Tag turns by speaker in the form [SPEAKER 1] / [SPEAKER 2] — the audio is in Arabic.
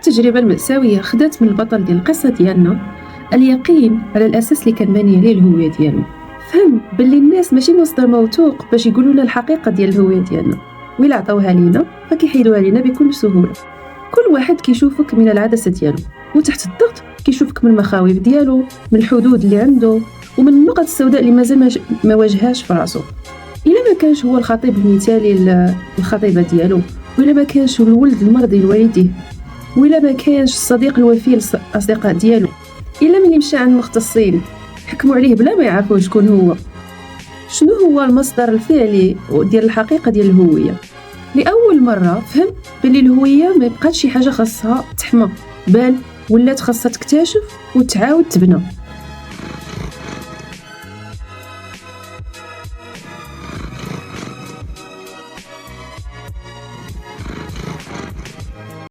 [SPEAKER 1] التجربة المأساوية خدات من البطل ديال القصة ديالنا اليقين على الأساس اللي كان باني عليه الهوية ديالو. فهم باللي الناس ماشي مصدر موثوق باش يقولوا لنا الحقيقة ديال الهوية ديالنا، وإلا عطاوها لينا فكيحيدوها لينا بكل سهولة. كل واحد كيشوفك من العدسة ديالو، وتحت الضغط كيشوفك من المخاوف ديالو، من الحدود اللي عنده، ومن النقط السوداء اللي مازال ما واجهاش في راسو. إلا ما كانش هو الخطيب المثالي للخطيبة ديالو، وإلا ما كانش الولد المرضي لوالديه، وإلا ما كانش الصديق الوفي للأصدقاء ديالو، إلا ملي مشى عند مختصين حكموا عليه بلا ما يعرفوا شكون هو. شنو هو المصدر الفعلي ديال الحقيقة ديال الهوية؟ لأول مرة فهم بلي الهوية ما يبقاش شي حاجة خاصها تحمى، بل ولات خاصها تكتشف وتعاود تبنى.